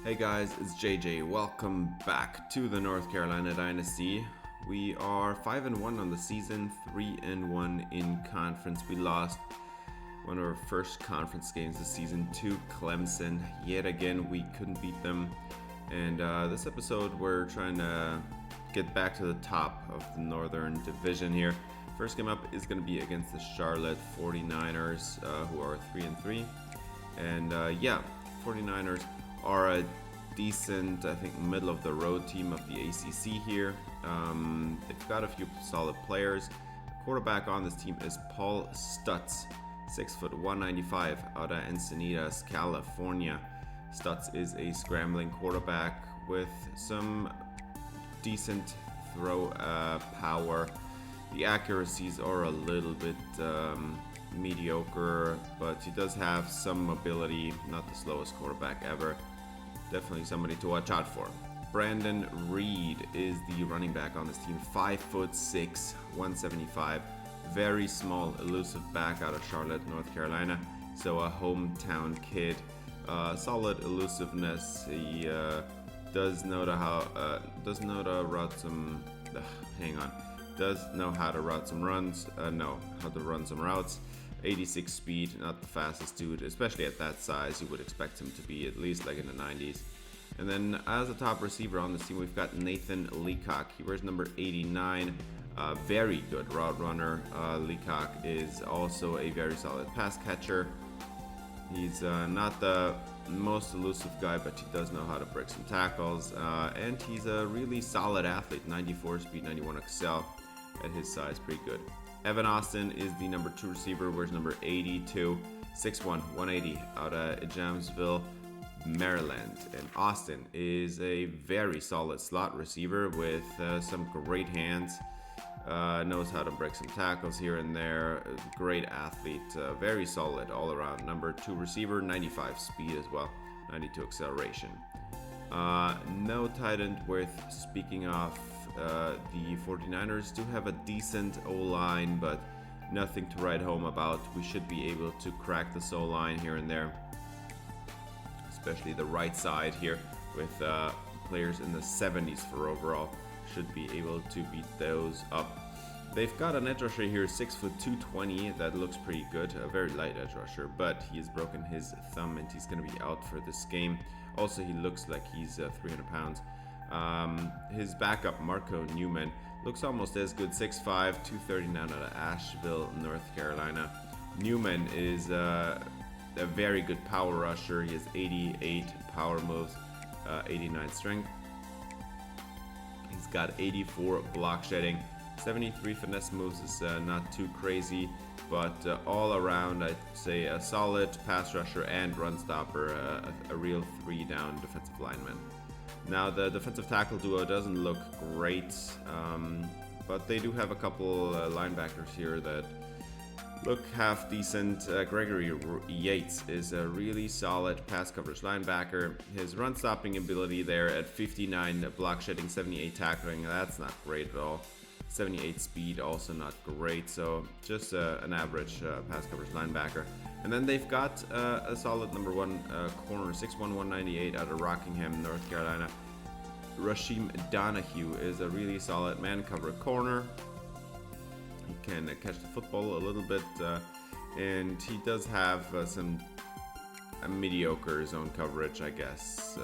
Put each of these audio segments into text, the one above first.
Hey guys, it's JJ. Welcome back to the North Carolina Dynasty. We are 5-1 on the season, 3-1 in conference. We lost one of our first conference games this season to Clemson. Yet again, we couldn't beat them. And this episode, we're trying to get back to the top of the Northern Division here. First game up is going to be against the Charlotte 49ers, who are 3-3. And 49ers are a decent, I think, middle of the road team of the ACC here. They've got a few solid players. Quarterback on this team is Paul Stutz, 6'1", 195, out of Encinitas, California. Stutz is a scrambling quarterback with some decent throw power. The accuracies are a little bit mediocre, but he does have some mobility. Not the slowest quarterback ever. Definitely somebody to watch out for. Brandon Reed is the running back on this team. 5'6", 175. Very small, elusive back out of Charlotte, North Carolina. So a hometown kid. Solid elusiveness. He does know to route some routes. 86 speed, not the fastest dude, especially at that size. You would expect him to be at least like in the 90s. And then as a top receiver on this team, we've got Nathan Leacock. He wears number 89. Very good route runner. Leacock is also a very solid pass catcher. He's not the most elusive guy, but he does know how to break some tackles. And he's a really solid athlete. 94 speed, 91 excel at his size, pretty good. Evan Austin is the number 2 receiver, wears number 82, 6'1", 180, out of Jamesville, Maryland. And Austin is a very solid slot receiver with some great hands. Knows how to break some tackles here and there. Great athlete, very solid all around. Number 2 receiver, 95 speed as well, 92 acceleration. No tight end worth speaking of. The 49ers do have a decent O-line, but nothing to write home about. We should be able to crack this O-line here and there, especially the right side here with players in the 70s for overall. Should be able to beat those up. They've got an edge rusher here, 6'2", 220. That looks pretty good. A very light edge rusher, but he has broken his thumb and he's going to be out for this game. Also, he looks like he's 300 pounds. His backup, Marco Newman, looks almost as good, 6'5", 239 out of Asheville, North Carolina. Newman is a very good power rusher. He has 88 power moves, 89 strength. He's got 84 block shedding, 73 finesse moves is not too crazy, but all around I'd say a solid pass rusher and run stopper, a real 3-down defensive lineman. Now the defensive tackle duo doesn't look great, but they do have a couple linebackers here that look half decent. Gregory Yates is a really solid pass coverage linebacker. His run stopping ability there at 59 block shedding, 78 tackling, that's not great at all. 78 speed, also not great, so just an average pass coverage linebacker. And then they've got a solid number 1 corner, 6'1", 198 out of Rockingham, North Carolina. Rasheem Donahue is a really solid man cover corner. He can catch the football a little bit, and he does have some mediocre zone coverage, I guess.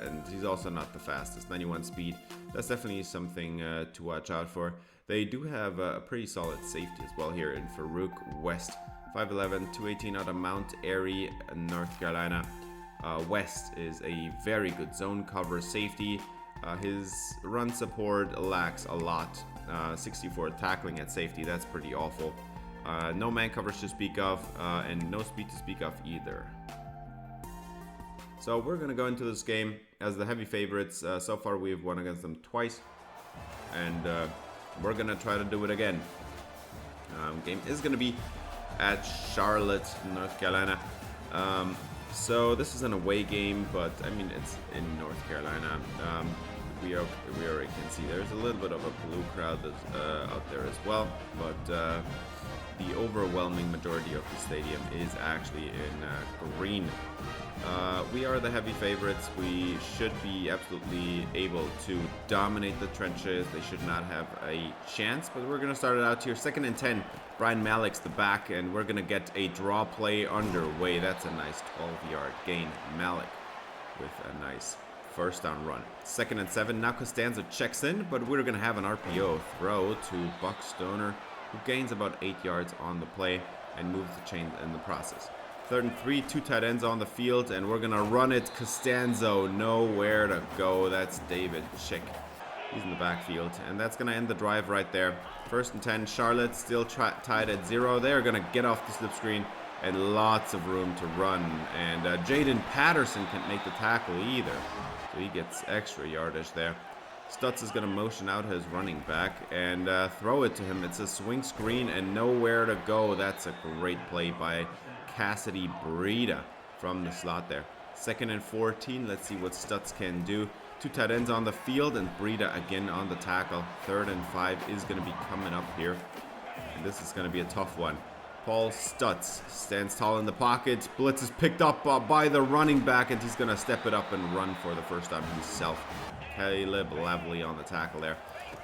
And he's also not the fastest, 91 speed. That's definitely something to watch out for. They do have a pretty solid safety as well here in Farouk West. 5'11", 218 out of Mount Airy, North Carolina. West is a very good zone cover safety. His run support lacks a lot. 64 tackling at safety, that's pretty awful. No man coverage to speak of, and no speed to speak of either. So we're going to go into this game as the heavy favorites. So far we've won against them twice, and we're going to try to do it again. Game is going to be at Charlotte, North Carolina. So this is an away game, but I mean it's in North Carolina. We already can see there's a little bit of a blue crowd that's out there as well, but the overwhelming majority of the stadium is actually in green. We are the heavy favorites. We should be absolutely able to dominate the trenches. They should not have a chance, but we're going to start it out here. 2nd and 10. Brian Malik's the back, and we're going to get a draw play underway. That's a nice 12-yard gain. Malik with a nice first down run. 2nd and 7. Now Costanza checks in, but we're going to have an RPO throw to Buck Stoner, who gains about 8 yards on the play and moves the chain in the process. 3rd and 3, 2 tight ends on the field, and we're going to run it. Costanzo, nowhere to go. That's David Chick. He's in the backfield, and that's going to end the drive right there. 1st and 10, Charlotte still tied at 0. They're going to get off the slip screen, and lots of room to run. And Jaden Patterson can't make the tackle either, so he gets extra yardage there. Stutz is going to motion out his running back and throw it to him. It's a swing screen and nowhere to go. That's a great play by Cassidy Breida from the slot there. 2nd and 14. Let's see what Stutz can do. 2 tight ends on the field and Breida again on the tackle. 3rd and 5 is going to be coming up here. And this is going to be a tough one. Paul Stutz stands tall in the pocket. Blitz is picked up by the running back, and he's going to step it up and run for the first time himself. Caleb Lavely on the tackle there.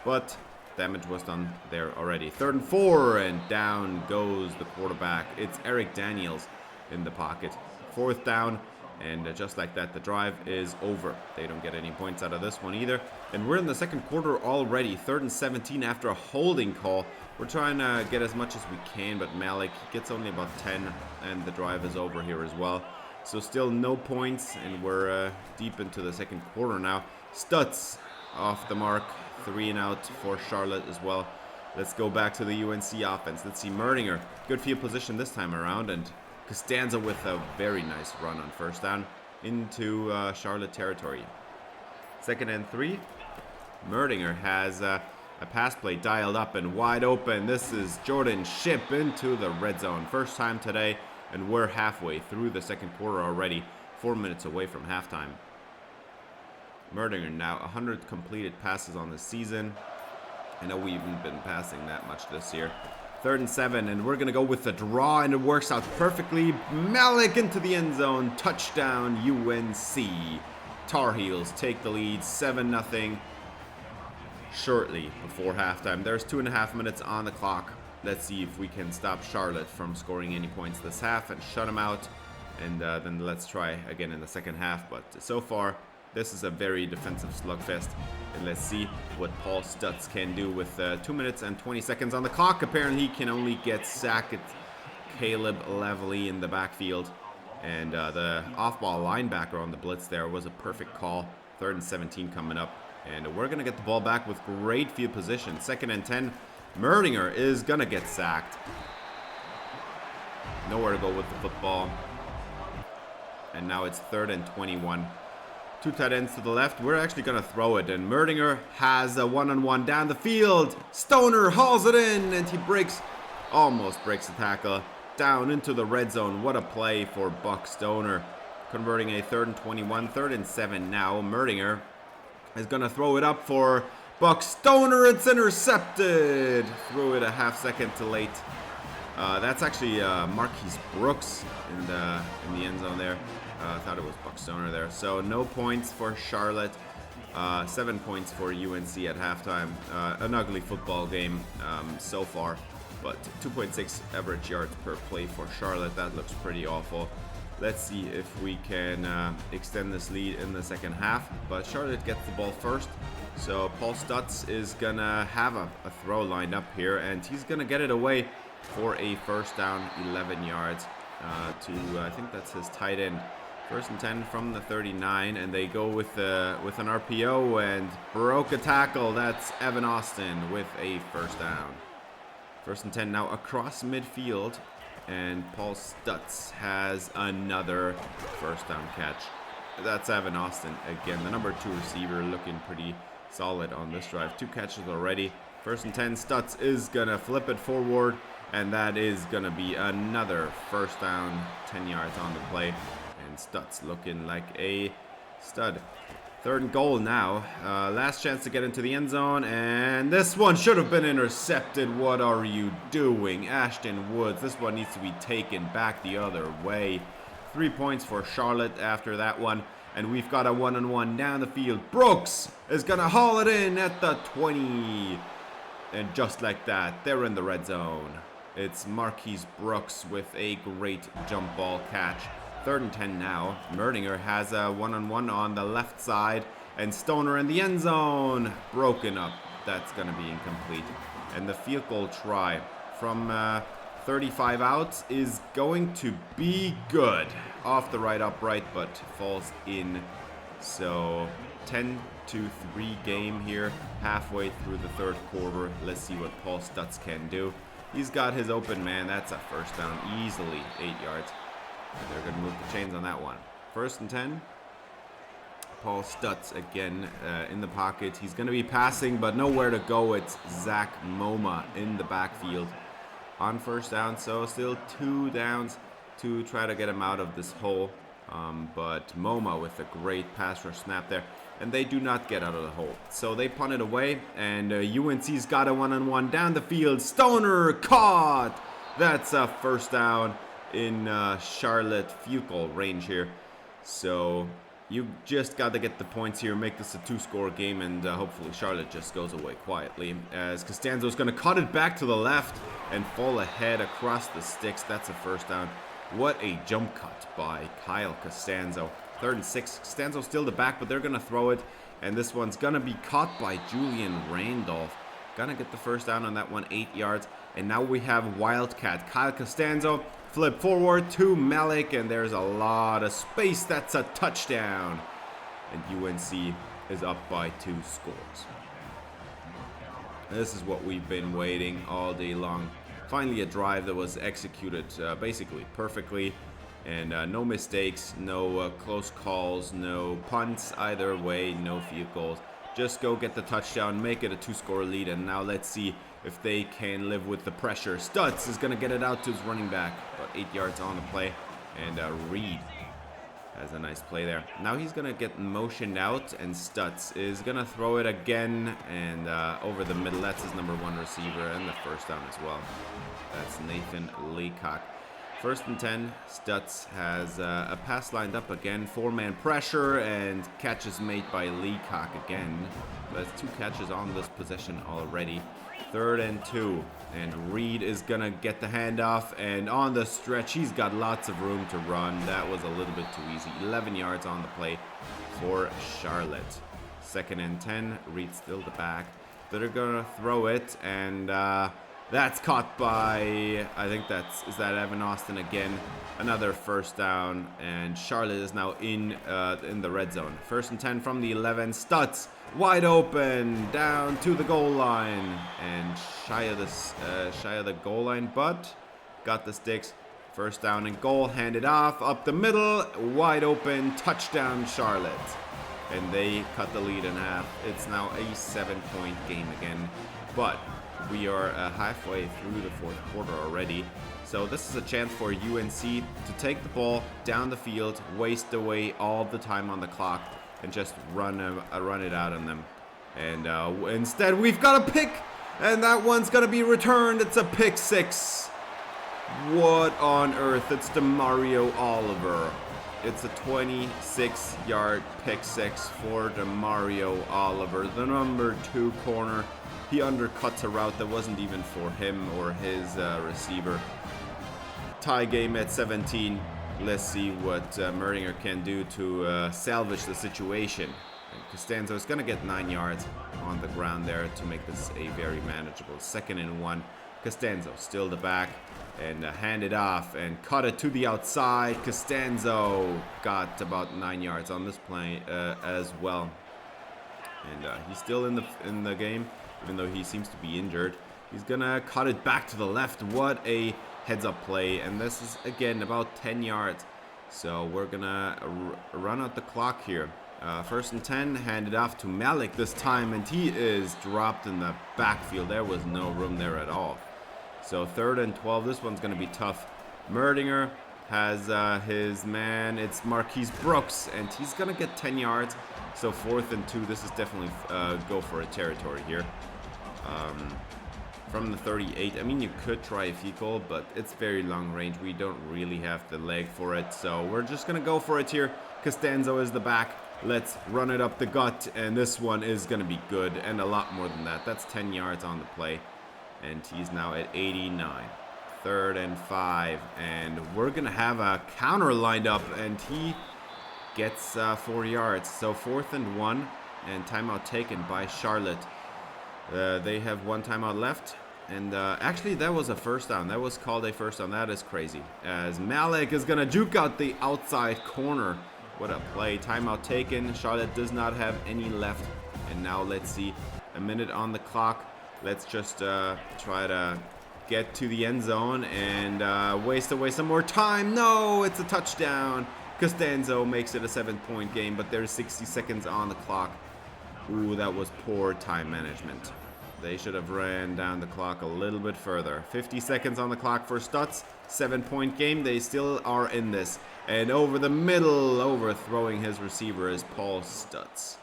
But damage was done there already. 3rd and 4, and down goes the quarterback. It's Eric Daniels in the pocket. 4th down, and just like that, the drive is over. They don't get any points out of this one either. And we're in the 2nd quarter already. 3rd and 17 after a holding call. We're trying to get as much as we can, but Malik gets only about 10, and the drive is over here as well. So still no points, and we're deep into the 2nd quarter now. Stutz off the mark. 3 and out for Charlotte as well. Let's go back to the UNC offense. Let's see Merdinger. Good field position this time around, and Costanza with a very nice run on 1st down into Charlotte territory. 2nd and 3. Merdinger has a pass play dialed up and wide open. This is Jordan Shipp into the red zone. First time today, and we're halfway through the 2nd quarter already. 4 minutes away from halftime. Merdinger now 100 completed passes on the season. I know we haven't been passing that much this year. 3rd and 7, and we're going to go with the draw, and it works out perfectly. Malik into the end zone. Touchdown, UNC. Tar Heels take the lead, 7-0. Shortly before halftime. There's 2.5 minutes on the clock. Let's see if we can stop Charlotte from scoring any points this half and shut them out. And then let's try again in the 2nd half. But so far, this is a very defensive slugfest. And let's see what Paul Stutz can do with 2 minutes and 20 seconds on the clock. Apparently, he can only get sacked. Caleb Lavely in the backfield. And the off-ball linebacker on the blitz there was a perfect call. 3rd and 17 coming up. And we're going to get the ball back with great field position. 2nd and 10. Merdinger is going to get sacked. Nowhere to go with the football. And now it's 3rd and 21. 2 tight ends to the left. We're actually going to throw it. And Merdinger has a one-on-one down the field. Stoner hauls it in. And he almost breaks the tackle. Down into the red zone. What a play for Buck Stoner. Converting a 3rd and 21. 3rd and 7 now. Merdinger is going to throw it up for Buck Stoner. It's intercepted. Threw it a half second too late. That's actually Marquise Brooks in the end zone there. I thought it was Buck Stoner there. So no points for Charlotte. 7 points for UNC at halftime. An ugly football game so far. But 2.6 average yards per play for Charlotte. That looks pretty awful. Let's see if we can extend this lead in the 2nd half. But Charlotte gets the ball first. So Paul Stutz is going to have a throw lined up here. And he's going to get it away for a 1st down, 11 yards to, I think that's his tight end. 1st and 10 from the 39. And they go with an RPO and broke a tackle. That's Evan Austin with a 1st down. 1st and 10 now across midfield. And Paul Stutz has another 1st down catch. That's Evan Austin again, the number 2 receiver, looking pretty solid on this drive. 2 catches already. 1st and 10, Stutz is going to flip it forward, and that is going to be another 1st down, 10 yards on the play. And Stutz looking like a stud. Third and goal now. Last chance to get into the end zone, and this one should have been intercepted. What are you doing, Ashton Woods? This one needs to be taken back the other way. 3 points for Charlotte after that one, and we've got a one-on-one down the field. Brooks is gonna haul it in at the 20, and just like that, they're in the red zone. It's Marquise Brooks with a great jump ball catch. 3rd and 10 now. Merdinger has a one-on-one on the left side, and Stoner in the end zone. Broken up. That's going to be incomplete. And the field goal try from 35 out is going to be good. Off the right upright, but falls in. So 10-3 game here, halfway through the 3rd quarter. Let's see what Paul Stutz can do. He's got his open man. That's a first down, easily 8 yards. They're going to move the chains on that one. 1st and 10. Paul Stutz again in the pocket. He's going to be passing, but nowhere to go. It's Zach Moma in the backfield on 1st down. So still 2 downs to try to get him out of this hole. But Moma with a great pass rush snap there. And they do not get out of the hole. So they punt it away. And UNC's got a one-on-one down the field. Stoner caught. That's a 1st down in Charlotte field goal range here. So you just got to get the points here, make this a 2-score game, and hopefully Charlotte just goes away quietly, as Costanzo's going to cut it back to the left and fall ahead across the sticks. That's a 1st down. What a jump cut by Kyle Costanzo. 3rd and 6. Costanzo still the back, but they're going to throw it, and this one's going to be caught by Julian Randolph. Gonna get the 1st down on that one, 8 yards. And now we have Wildcat. Kyle Costanzo, flip forward to Malik, and there's a lot of space. That's a touchdown. And UNC is up by 2 scores. This is what we've been waiting all day long. Finally a drive that was executed basically perfectly. And no mistakes, no close calls, no punts either way, no field goals. Just go get the touchdown, make it a 2-score lead, and now let's see if they can live with the pressure. Stutz is going to get it out to his running back, about 8 yards on the play, and Reed has a nice play there. Now he's going to get motioned out, and Stutz is going to throw it again, and over the middle. That's his number 1 receiver, and the 1st down as well. That's Nathan Leacock. 1st and 10, Stutz has a pass lined up again, 4-man pressure, and catch is made by Leacock again. That's 2 catches on this possession already. 3rd and 2, and Reed is gonna get the handoff, and on the stretch, he's got lots of room to run. That was a little bit too easy. 11 yards on the play for Charlotte. 2nd and 10, Reed still the back. They're gonna throw it, and that's caught by, I think is that Evan Austin again. Another 1st down, and Charlotte is now in the red zone. 1st and 10 from the 11. Stutz wide open down to the goal line, and shy of the goal line, but got the sticks. 1st down and goal, handed off up the middle, wide open, touchdown Charlotte, and they cut the lead in half. It's now a 7-point game again, but we are halfway through the 4th quarter already. So this is a chance for UNC to take the ball down the field, waste away all the time on the clock, and just run it out on them. And instead, we've got a pick, and that one's going to be returned. It's a pick 6. What on earth? It's DeMario Oliver. It's a 26-yard pick 6 for DeMario Oliver, the number 2 corner. He undercuts a route that wasn't even for him or his receiver. Tie game at 17. Let's see what Merdinger can do to salvage the situation. And Costanzo is going to get 9 yards on the ground there to make this a very manageable 2nd and 1. Costanzo still the back, and hand it off and cut it to the outside. Costanzo got about 9 yards on this play as well. And he's still in the game, even though he seems to be injured. He's gonna cut it back to the left. What a heads-up play, and this is again about 10 yards. So we're gonna run out the clock here. 1st and 10, handed off to Malik this time, and he is dropped in the backfield. There was no room there at all. So 3rd and 12, this one's gonna be tough. Merdinger has his man. It's Marquise Brooks, and he's gonna get 10 yards. So 4th and 2. This is definitely go for it territory here. From the 38, I mean, you could try a field goal, but it's very long range. We don't really have the leg for it, so we're just gonna go for it here. Costanzo is the back. Let's run it up the gut, and this one is gonna be good, and a lot more than that. That's 10 yards on the play, and he's now at 89. 3rd and 5, and we're gonna have a counter lined up, and he gets 4 yards. So 4th and 1, and timeout taken by Charlotte. They have 1 timeout left, and actually that was a first down. That was called a first down. That is crazy, as Malik is gonna juke out the outside corner. What a play. Timeout taken. Charlotte does not have any left, and now let's see, a minute on the clock. Let's just try to get to the end zone and waste away some more time. No, it's a touchdown. Costanzo makes it a 7-point game, but there's 60 seconds on the clock. Ooh, that was poor time management. They should have ran down the clock a little bit further. 50 seconds on the clock for Stutz. 7-point game. They still are in this. And over the middle, overthrowing his receiver is Paul Stutz.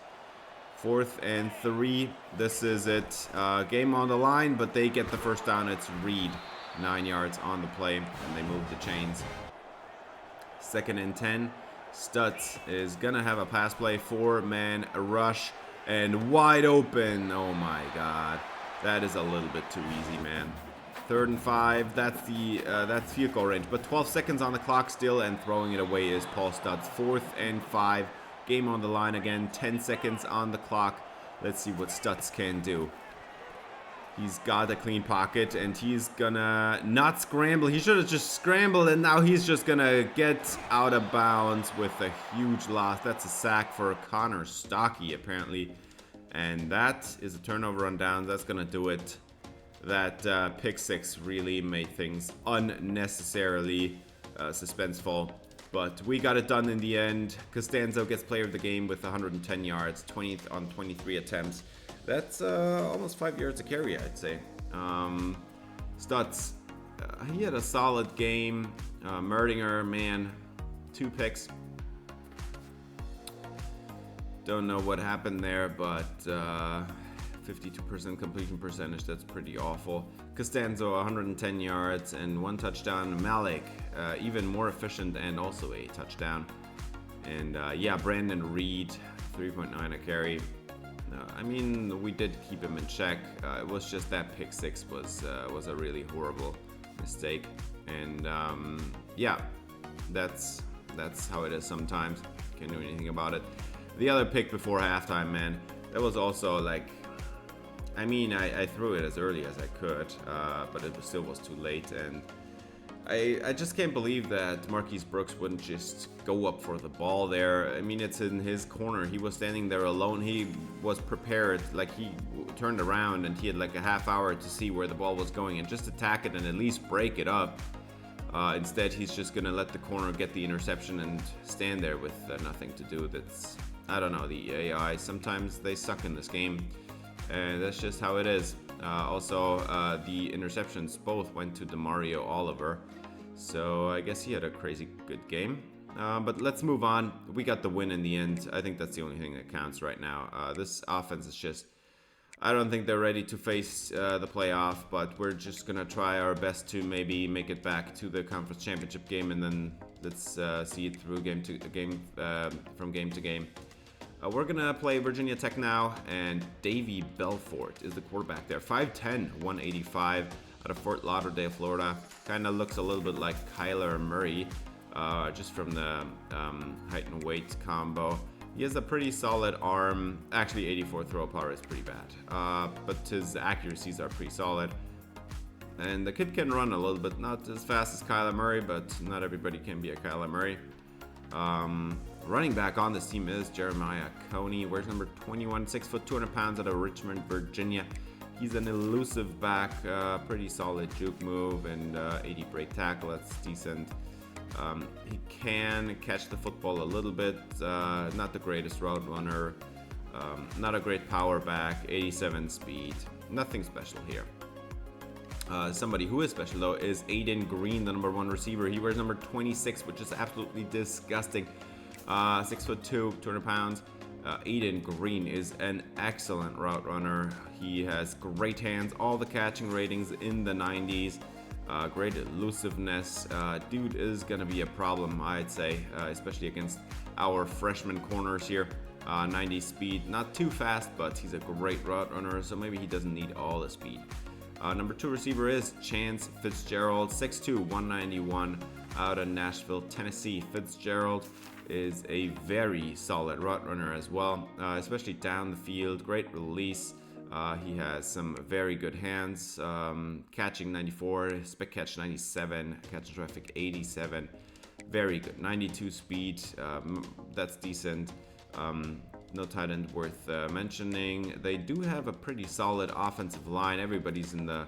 4th and 3. This is it. Game on the line, but they get the first down. It's Reed. 9 yards on the play, and they move the chains. 2nd and 10. Stutz is going to have a pass play. 4-man rush. And wide open. Oh my God. That is a little bit too easy, man. 3rd and 5. That's field goal range. But 12 seconds on the clock still, and throwing it away is Paul Stutz. 4th and 5. Game on the line again. 10 seconds on the clock. Let's see what Stutz can do. He's got a clean pocket, and he's gonna not scramble. He should have just scrambled, and now he's just gonna get out of bounds with a huge loss. That's a sack for Connor Stockey, apparently. And that is a turnover on downs. That's gonna do it. That pick 6 really made things unnecessarily suspenseful. But we got it done in the end. Costanzo gets player of the game with 110 yards, 20 on 23 attempts. That's almost 5 yards a carry, I'd say. Stutz, he had a solid game. Merdinger, man, 2 picks. Don't know what happened there, but 52% completion percentage, that's pretty awful. Costanzo, 110 yards and 1 touchdown. Malik, even more efficient and also a touchdown. And yeah, Brandon Reed, 3.9 a carry. I mean, we did keep him in check. It was just that pick 6 was a really horrible mistake. And yeah, that's how it is sometimes. Can't do anything about it. The other pick before halftime, man, that was also like, I mean, I threw it as early as I could, but it still was too late. And I just can't believe that Marquise Brooks wouldn't just go up for the ball there. I mean, it's in his corner. He was standing there alone. He was prepared. Like, he turned around and he had like a half hour to see where the ball was going and just attack it and at least break it up. Instead, he's just going to let the corner get the interception and stand there with nothing to do. That's, I don't know, the AI, sometimes they suck in this game. And that's just how it is. Also, the interceptions both went to Demario Oliver. So I guess he had a crazy good game. But let's move on. We got the win in the end. I think that's the only thing that counts right now. This offense is just, I don't think they're ready to face the playoff, but we're just going to try our best to maybe make it back to the conference championship game, and then let's see it through from game to game. We're going to play Virginia Tech now, and Davy Belfort is the quarterback there. 5'10", 185, out of Fort Lauderdale, Florida. Kind of looks a little bit like Kyler Murray, just from the height and weight combo. He has a pretty solid arm. Actually, 84 throw power is pretty bad, but his accuracies are pretty solid. And the kid can run a little bit, not as fast as Kyler Murray, but not everybody can be a Kyler Murray. Running back on this team is Jeremiah Coney. Wears number 21, 6 foot, 200 pounds, out of Richmond, Virginia. He's an elusive back, pretty solid juke move, and 80 break tackle. That's decent. He can catch the football a little bit. Not the greatest route runner. Not a great power back. 87 speed. Nothing special here. Somebody who is special, though, is Aiden Green, the #1 receiver. He wears number 26, which is absolutely disgusting. 6'2", 200 pounds. Aiden Green is an excellent route runner. He has great hands, all the catching ratings in the 90s. Great elusiveness. Dude is going to be a problem, I'd say, especially against our freshman corners here. 90 speed, not too fast, but he's a great route runner, so maybe he doesn't need all the speed. #2 receiver is Chance Fitzgerald, 6'2", 191, out of Nashville, Tennessee. Fitzgerald is a very solid route runner as well, especially down the field. Great release. He has some very good hands. Catching 94, spec catch 97, catch traffic 87. Very good. 92 speed. That's decent. No tight end worth mentioning. They do have a pretty solid offensive line. Everybody's in the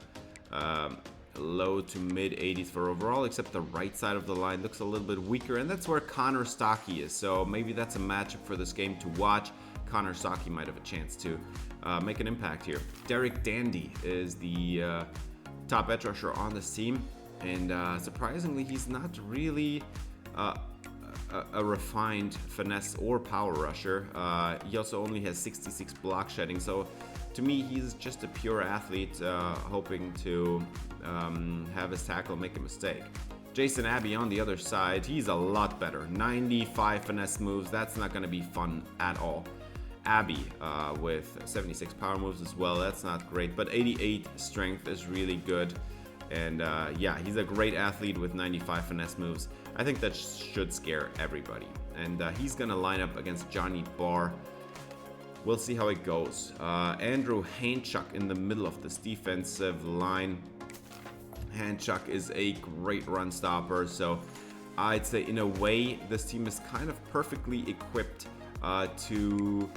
low to mid 80s for overall, except the right side of the line looks a little bit weaker, and that's where Connor Stockey is. So maybe that's a matchup for this game to watch. Connor Stockey might have a chance to make an impact here. Derek Dandy is the top edge rusher on this team, and surprisingly, he's not really a refined finesse or power rusher. He also only has 66 block shedding, so to me he's just a pure athlete hoping to have his tackle make a mistake. Jason Abbey on the other side, he's a lot better. 95 finesse moves, that's not going to be fun at all. Abbey with 76 power moves as well, that's not great, but 88 strength is really good. And yeah, he's a great athlete with 95 finesse moves. I think that should scare everybody. And he's going to line up against Johnny Barr. We'll see how it goes. Andrew Hanchuk in the middle of this defensive line. Hanchuk is a great run stopper. So I'd say in a way, this team is kind of perfectly equipped to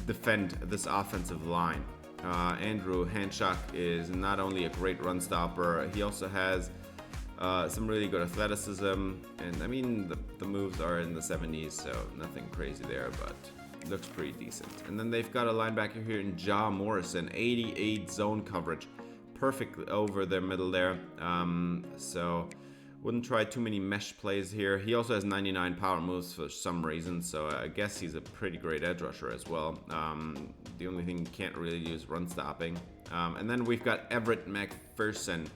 defend this offensive line. Andrew Hanchuk is not only a great run stopper, he also has some really good athleticism, and I mean the moves are in the 70s, so nothing crazy there, but looks pretty decent. And then they've got a linebacker here in Ja Morrison, 88 zone coverage, perfect over their middle there, so wouldn't try too many mesh plays here. He also has 99 power moves for some reason, so I guess he's a pretty great edge rusher as well. The only thing he can't really do is run stopping. And then we've got Everett McPherson,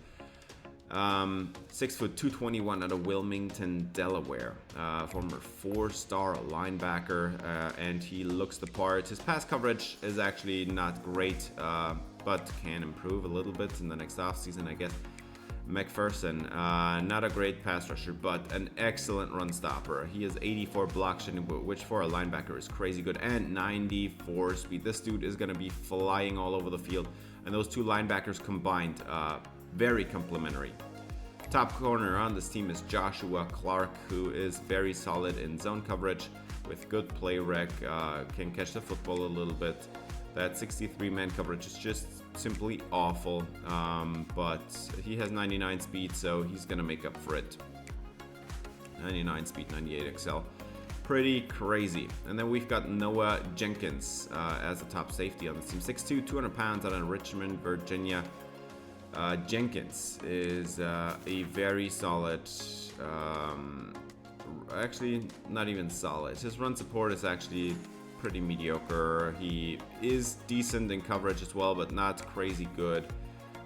6 foot 221 out of Wilmington, Delaware. Former 4-star linebacker, and he looks the part. His pass coverage is actually not great, but can improve a little bit in the next offseason, I guess. McPherson, not a great pass rusher, but an excellent run stopper. He has 84 block shedding, which for a linebacker is crazy good, and 94 speed. This dude is going to be flying all over the field, and those two linebackers combined, very complementary. Top corner on this team is Joshua Clark, who is very solid in zone coverage with good play rec, can catch the football a little bit. That 63-man coverage is just simply awful, but he has 99 speed, so he's going to make up for it. 99 speed, 98 XL. Pretty crazy. And then we've got Noah Jenkins as a top safety on this team. 6'2", 200 pounds out of Richmond, Virginia. Jenkins is a very solid, actually not even solid. His run support is actually pretty mediocre. He is decent in coverage as well, but not crazy good.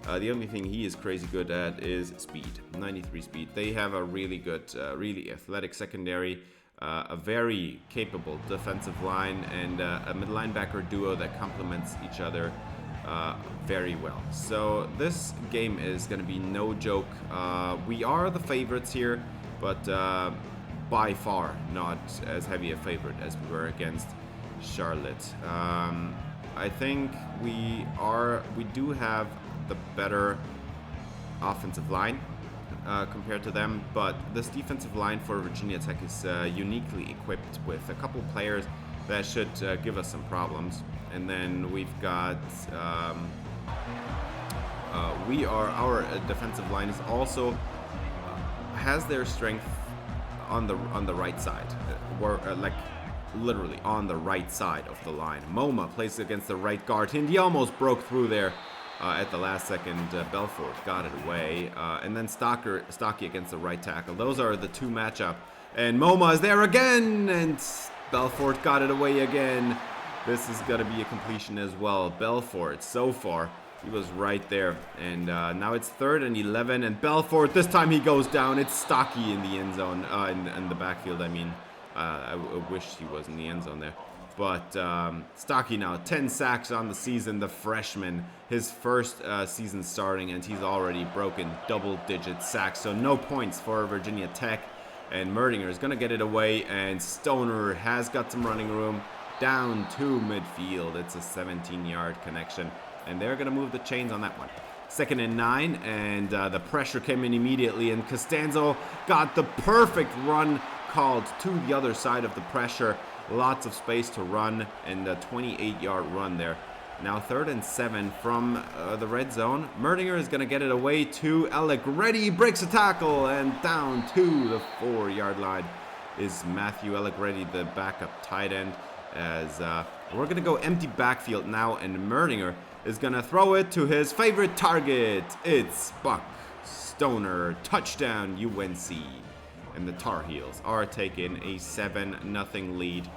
The only thing he is crazy good at is speed, 93 speed. They have a really good, really athletic secondary, a very capable defensive line, and a mid linebacker duo that complements each other very well. So this game is going to be no joke. We are the favorites here, but by far not as heavy a favorite as we were against Charlotte. I think we do have the better offensive line compared to them, but this defensive line for Virginia Tech is uniquely equipped with a couple players that should give us some problems. And then we've got our defensive line is also has their strength on the right side, like literally on the right side of the line. MoMA plays against the right guard, and he almost broke through there. at the last second. Belfort got it away. And then Stocky against the right tackle. Those are the two matchup. And Moma is there again. And Belfort got it away again. This is going to be a completion as well. Belfort, so far, he was right there. And now it's 3rd and 11. And Belfort, this time he goes down. It's Stocky in the end zone. In the backfield, I mean. I wish he was in the end zone there. But Stocky now, 10 sacks on the season. The freshman, his first season starting, and he's already broken double-digit sacks. So no points for Virginia Tech. And Merdinger is going to get it away. And Stoner has got some running room down to midfield. It's a 17-yard connection. And they're going to move the chains on that one. 2nd and 9, and the pressure came in immediately. And Costanzo got the perfect run called to the other side of the pressure. Lots of space to run, and a 28-yard run there. Now 3rd and 7 from the red zone. Merdinger is going to get it away to Allegretti. Breaks a tackle, and down to the 4-yard line is Matthew Allegretti, the backup tight end. As we're going to go empty backfield now, and Merdinger is going to throw it to his favorite target. It's Buck Stoner. Touchdown, UNC. And the Tar Heels are taking a 7-0 lead.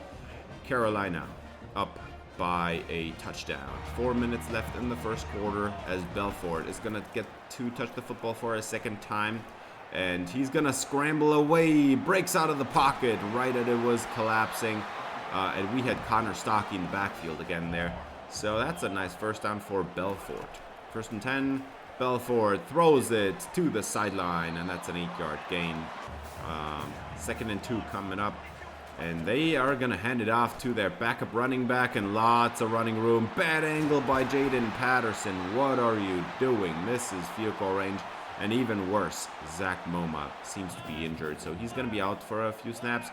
Carolina up by a touchdown. 4 minutes left in the first quarter as Belfort is going to get to touch the football for a second time. And he's going to scramble away. Breaks out of the pocket right as it was collapsing. And we had Connor Stocky in the backfield again there. So that's a nice first down for Belfort. 1st and 10. Belfort throws it to the sideline, and that's an 8-yard gain. 2nd and 2 coming up, and they are going to hand it off to their backup running back, and lots of running room. Bad angle by Jaden Patterson. What are you doing? Misses field goal range, and even worse, Zach Moma seems to be injured, so he's going to be out for a few snaps.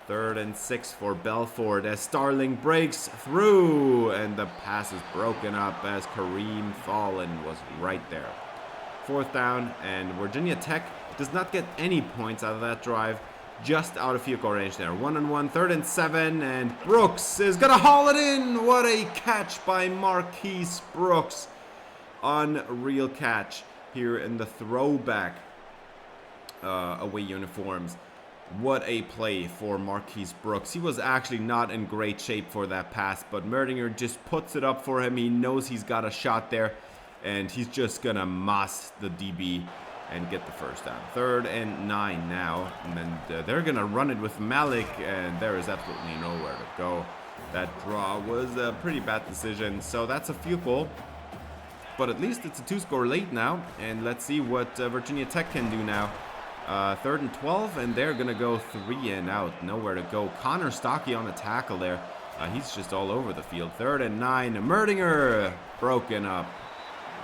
3rd and 6 for Belfort as Starling breaks through, and the pass is broken up as Kareem Fallon was right there. 4th down, and Virginia Tech does not get any points out of that drive. Just out of field goal range there. 1-on-1, 3rd and 7, and Brooks is going to haul it in. What a catch by Marquise Brooks. Unreal catch here in the throwback away uniforms. What a play for Marquise Brooks. He was actually not in great shape for that pass, but Merdinger just puts it up for him. He knows he's got a shot there, and he's just going to moss the DB and get the first down. 3rd and 9 now, and then they're going to run it with Malik, and there is absolutely nowhere to go. That draw was a pretty bad decision, so that's a field goal. But at least it's a 2-score lead now, and let's see what Virginia Tech can do now. 3rd and 12, and they're going to go 3 and out. Nowhere to go. Connor Stocky on the tackle there. He's just all over the field. 3rd and 9. Merdinger broken up.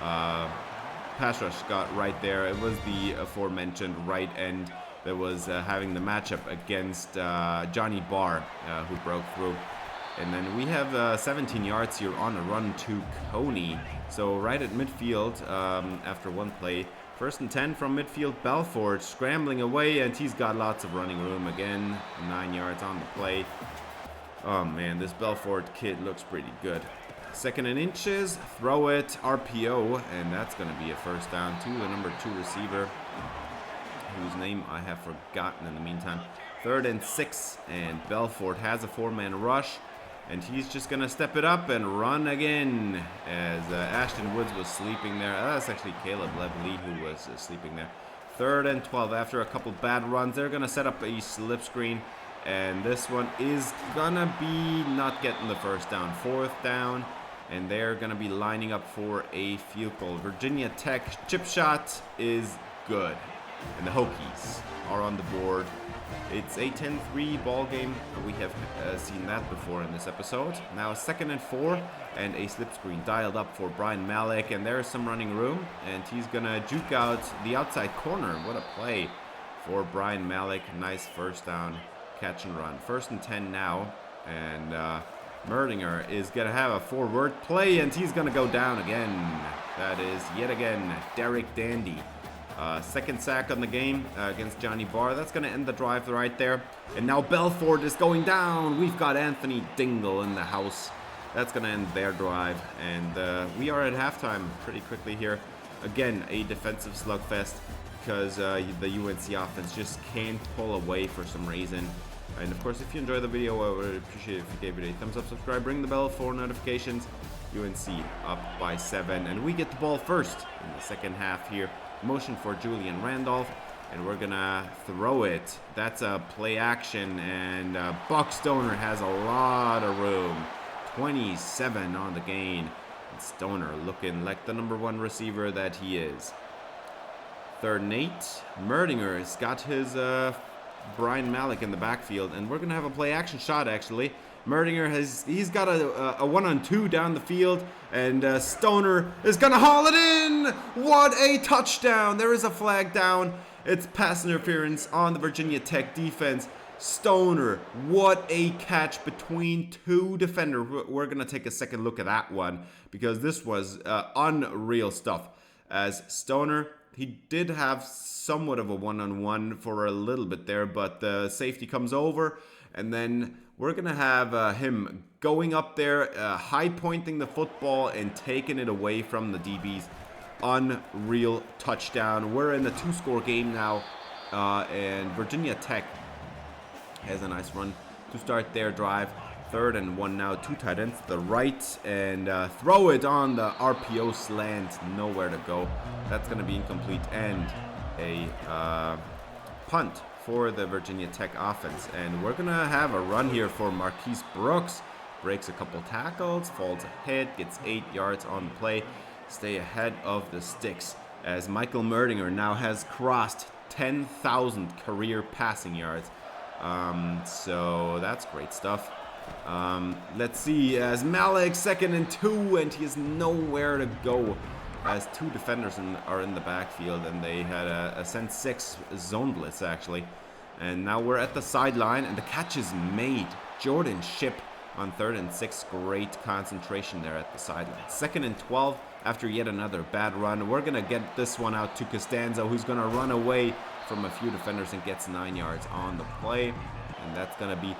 Pass rush got right there. It was the aforementioned right end that was having the matchup against Johnny Barr, who broke through. And then we have 17 yards here on a run to Coney. So right at midfield after one play. 1st and 10 from midfield. Belfort scrambling away, and he's got lots of running room again. 9 yards on the play. Oh man, this Belfort kid looks pretty good. 2nd and inches, throw it, RPO, and that's going to be a first down to the number 2 receiver, whose name I have forgotten in the meantime. 3rd and 6, and Belfort has a 4-man rush, and he's just going to step it up and run again as Ashton Woods was sleeping there. That's actually Caleb Levely who was sleeping there. 3rd and 12 after a couple bad runs. They're going to set up a slip screen, and this one is going to be not getting the first down. 4th down, and they're going to be lining up for a field goal. Virginia Tech chip shot is good, and the Hokies are on the board. It's a 10-3 ball game. We have seen that before in this episode. Now 2nd and 4, and a slip screen dialed up for Brian Malik, and there's some running room, and he's gonna juke out the outside corner. What a play for Brian Malik. Nice first down catch and run. 1st and 10 now, and Merdinger is gonna have a forward play, and he's gonna go down again. That is yet again Derek Dandy. 2nd sack on the game against Johnny Barr. That's going to end the drive right there. And now Belfort is going down. We've got Anthony Dingle in the house. That's going to end their drive. And we are at halftime pretty quickly here. Again, a defensive slugfest because the UNC offense just can't pull away for some reason. And of course, if you enjoyed the video, I would appreciate it if you gave it a thumbs up, subscribe, ring the bell for notifications. UNC up by 7, and we get the ball first in the second half here. Motion for Julian Randolph, and we're gonna throw it. That's a play action, and Buck Stoner has a lot of room. 27 on the gain. And Stoner looking like the #1 receiver that he is. 3rd and 8. Merdinger's got his Brian Malik in the backfield, and we're gonna have a play action shot actually. Merdinger he's got a 1-on-2 down the field, and Stoner is gonna haul it in. What a touchdown! There is a flag down. It's pass interference on the Virginia Tech defense. Stoner, what a catch between 2 defenders. We're gonna take a second look at that one because this was unreal stuff. As Stoner, he did have somewhat of a 1-on-1 for a little bit there, but the safety comes over, and then we're going to have him going up there, high pointing the football and taking it away from the DBs. Unreal touchdown. We're in a 2-score game now, and Virginia Tech has a nice run to start their drive. 3rd and 1 now, 2 tight ends to the right, and throw it on the RPO slant. Nowhere to go. That's going to be incomplete, and a punt for the Virginia Tech offense. And we're going to have a run here for Marquise Brooks. Breaks a couple tackles, falls ahead, gets 8 yards on the play. Stay ahead of the sticks as Michael Merdinger now has crossed 10,000 career passing yards. So that's great stuff. Let's see, as Malik 2nd and 2, and he has nowhere to go as 2 defenders are in the backfield, and they had a send 6 zone blitz actually. And now we're at the sideline, and the catch is made. Jordan Shipp on 3rd and 6, great concentration there at the sideline. 2nd and 12 after yet another bad run. We're gonna get this one out to Costanzo, who's gonna run away from a few defenders and gets 9 yards on the play, and that's gonna be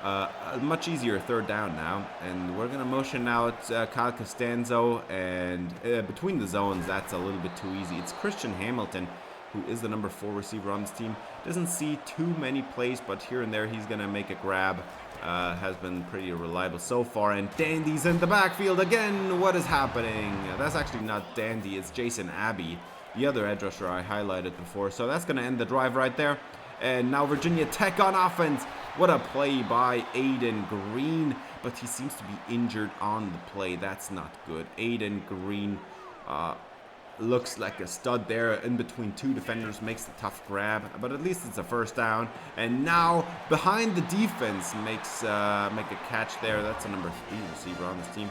a much easier 3rd down now. And we're going to motion out Kyle Costanzo, and between the zones, that's a little bit too easy. It's Christian Hamilton, who is the #4 receiver on this team. Doesn't see too many plays, but here and there he's going to make a grab. Has been pretty reliable so far. And Dandy's in the backfield again. What is happening? That's actually not Dandy, it's Jason Abbey, the other edge rusher I highlighted before. So that's going to end the drive right there. And now Virginia Tech on offense. What a play by Aiden Green, but he seems to be injured on the play. That's not good. Aiden Green looks like a stud there in between 2 defenders, makes the tough grab, but at least it's a 1st down. And now behind the defense make a catch there. That's a #3 receiver on this team.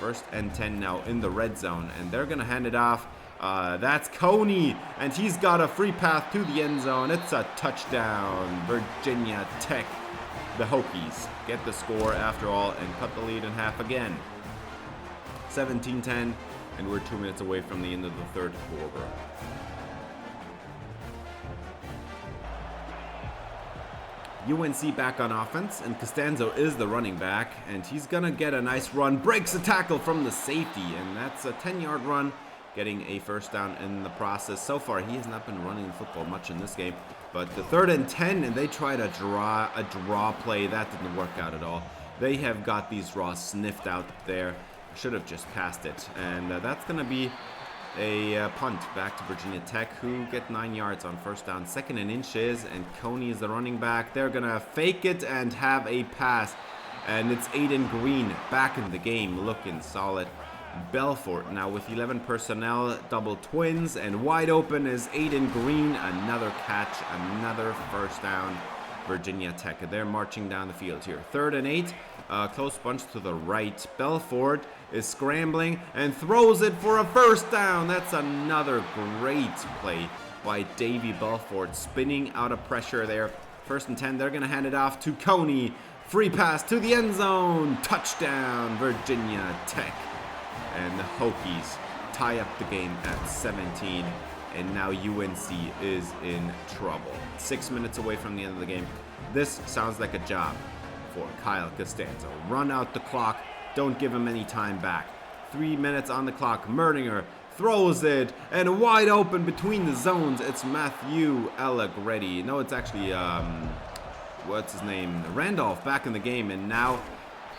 1st and 10 now in the red zone, and they're gonna hand it off. That's Coney, and he's got a free path to the end zone. It's a touchdown. Virginia Tech, the Hokies, get the score after all and cut the lead in half again. 17-10, and we're 2 minutes away from the end of the 3rd quarter. UNC back on offense, and Costanzo is the running back, and he's gonna get a nice run, breaks a tackle from the safety, and that's a 10-yard run, getting a 1st down in the process. So far, he has not been running the football much in this game, but the 3rd and 10, and they tried a draw play. That didn't work out at all. They have got these draws sniffed out there. Should have just passed it, and that's going to be a punt back to Virginia Tech, who get 9 yards on 1st down. 2nd and inches, and Coney is the running back. They're going to fake it and have a pass, and it's Aiden Green back in the game, looking solid. Belfort now with 11 personnel, double twins, and wide open is Aiden Green. Another catch, another 1st down. Virginia Tech, they're marching down the field here. 3rd and 8, close bunch to the right. Belfort is scrambling and throws it for a 1st down. That's another great play by Davey Belfort, spinning out of pressure there. 1st and 10, they're going to hand it off to Coney. Free pass to the end zone. Touchdown, Virginia Tech. And the Hokies tie up the game at 17, and now UNC is in trouble. 6 minutes away from the end of the game. This sounds like a job for Kyle Costanzo. Run out the clock, Don't give him any time back. 3 minutes on the clock. Merdinger throws it, and wide open between the zones. It's Matthew Allegretti. No, it's actually, what's his name? Randolph back in the game, and now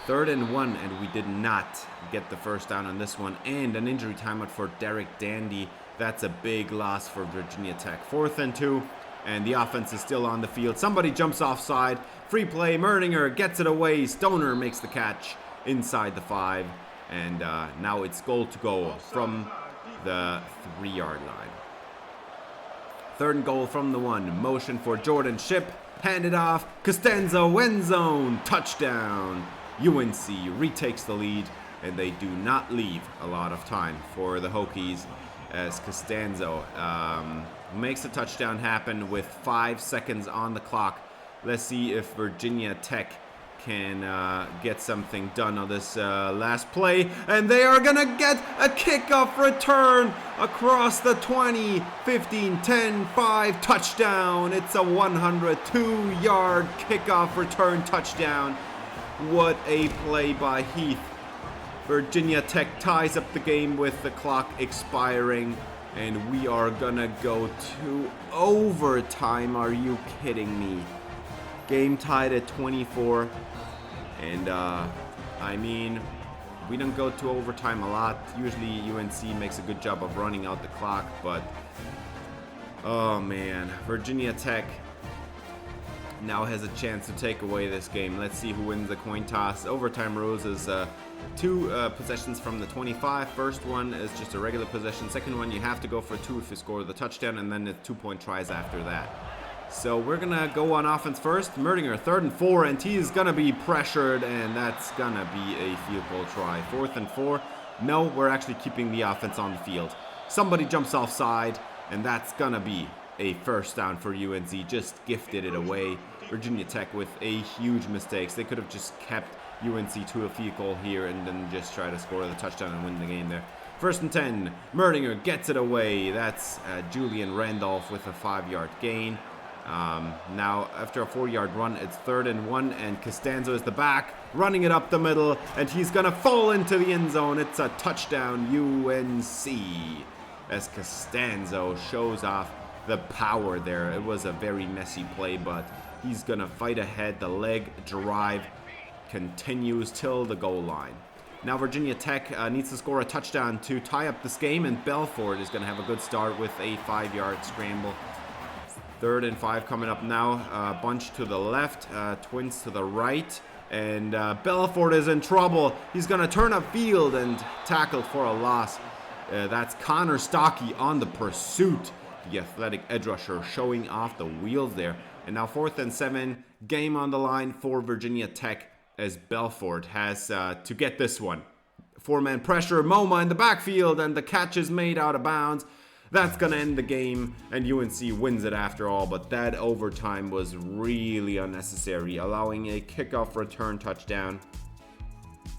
3rd and 1, and we did not get the first down on this one, and an injury timeout for Derek Dandy. That's a big loss for Virginia Tech. 4th and 2, and the offense is still on the field. Somebody jumps offside. Free play. Merdinger gets it away. Stoner makes the catch inside the 5, and now it's goal to go from the 3-yard line. 3rd and goal from the 1. Motion for Jordan Ship. Handed off. Costanzo end zone. Touchdown. UNC retakes the lead, and they do not leave a lot of time for the Hokies as Costanzo makes a touchdown happen with 5 seconds on the clock. Let's see if Virginia Tech can get something done on this last play, and they are gonna get a kickoff return across the 20, 15, 10, 5 touchdown. It's a 102-yard kickoff return touchdown. What a play by Heath. Virginia Tech ties up the game with the clock expiring, and we are gonna go to overtime. Are you kidding me? Game tied at 24, and I mean, we don't go to overtime a lot. Usually UNC makes a good job of running out the clock, but oh man, Virginia Tech now has a chance to take away this game. Let's see who wins the coin toss. Overtime rules is 2 possessions from the 25. First one is just a regular possession. Second one, you have to go for 2 if you score the touchdown, and then it's 2-point tries after that. So we're gonna go on offense first. Merdinger, 3rd and 4, and he is gonna be pressured, and that's gonna be a field goal try. 4th and 4. No, we're actually keeping the offense on the field. Somebody jumps offside, and that's gonna be a first down for UNC. Just gifted it away. Virginia Tech with a huge mistakes. They could have just kept UNC to a field goal here and then just try to score the touchdown and win the game there. 1st and 10. Merdinger gets it away. That's Julian Randolph with a 5-yard gain. Now, after a 4-yard run, it's 3rd and 1, and Costanzo is the back, running it up the middle, and he's gonna fall into the end zone. It's a touchdown, UNC, as Costanzo shows off the power there. It was a very messy play, but he's gonna fight ahead. The leg drive continues till the goal line. Now Virginia Tech needs to score a touchdown to tie up this game, and Belfort is gonna have a good start with a 5-yard scramble. 3rd and 5 coming up now. Bunch to the left, twins to the right, and Belfort is in trouble. He's gonna turn upfield and tackled for a loss. That's Connor Stockey on the pursuit. The athletic edge rusher showing off the wheels there. And now 4th and 7, game on the line for Virginia Tech as Belfort has to get this one. 4-man pressure, MoMA in the backfield, and the catch is made out of bounds. That's going to end the game, and UNC wins it after all, but that overtime was really unnecessary, allowing a kickoff return touchdown.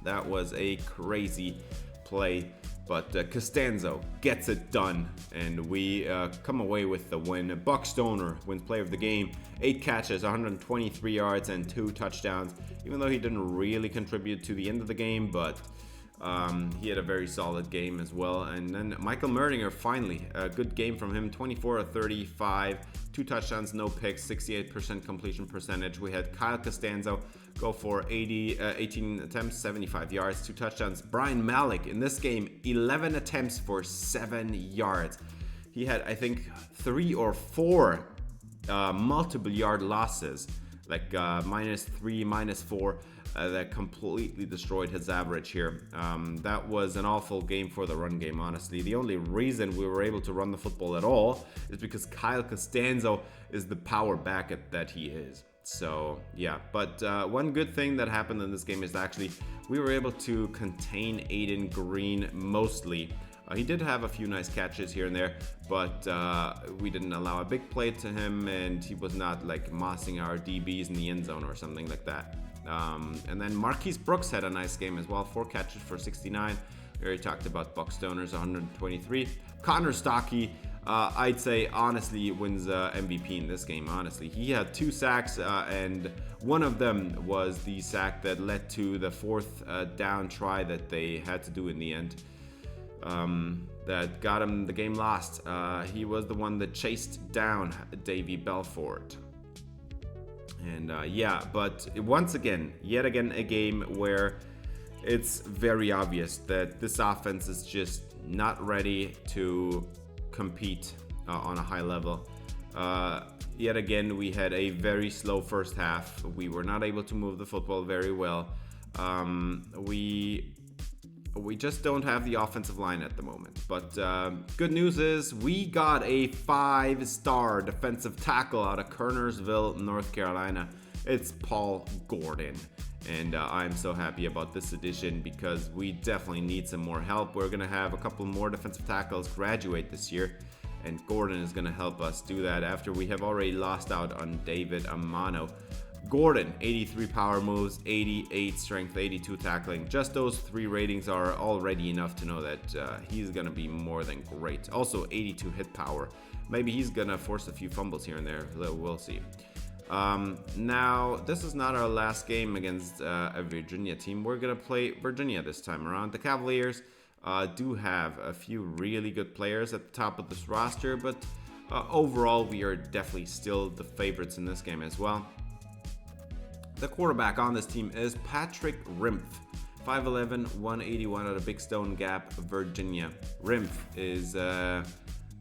That was a crazy play, but Costanzo gets it done, and we come away with the win. Buck Stoner wins player of the game, 8 catches, 123 yards, and 2 touchdowns, even though he didn't really contribute to the end of the game, but he had a very solid game as well. And then Michael Merdinger, finally, a good game from him, 24 of 35, 2 touchdowns, no picks, 68% completion percentage. We had Kyle Costanzo go for 18 attempts, 75 yards, 2 touchdowns. Brian Malik in this game, 11 attempts for 7 yards. He had, I think, 3 or 4 multiple yard losses, like -3, -4. That completely destroyed his average here. That was an awful game for the run game, honestly. The only reason we were able to run the football at all is because Kyle Costanzo is the power back that he is. So, yeah. But one good thing that happened in this game is actually we were able to contain Aiden Green mostly. He did have a few nice catches here and there, but we didn't allow a big play to him, and he was not like mossing our DBs in the end zone or something like that. And then Marquise Brooks had a nice game as well, 4 catches for 69. We already talked about Buck Stoner's 123. Connor Stockey I'd say honestly wins MVP in this game. Honestly, he had 2 sacks, and one of them was the sack that led to the 4th down try that they had to do in the end. That got him the game lost. He was the one that chased down Davy Belfort. And yeah, but once again, yet again, a game where it's very obvious that this offense is just not ready to compete on a high level. Yet again, we had a very slow first half. We were not able to move the football very well. We just don't have the offensive line at the moment. But good news is we got a 5-star defensive tackle out of Kernersville, North Carolina. It's Paul Gordon. And I'm so happy about this addition because we definitely need some more help. We're going to have a couple more defensive tackles graduate this year. And Gordon is going to help us do that after we have already lost out on David Amano. Gordon, 83 power moves, 88 strength, 82 tackling. Just those 3 ratings are already enough to know that he's going to be more than great. Also, 82 hit power. Maybe he's going to force a few fumbles here and there. We'll see. Now, this is not our last game against a Virginia team. We're going to play Virginia this time around. The Cavaliers do have a few really good players at the top of this roster, but overall, we are definitely still the favorites in this game as well. The quarterback on this team is Patrick Rimpf, 5'11", 181 out of Big Stone Gap, Virginia. Rimpf is a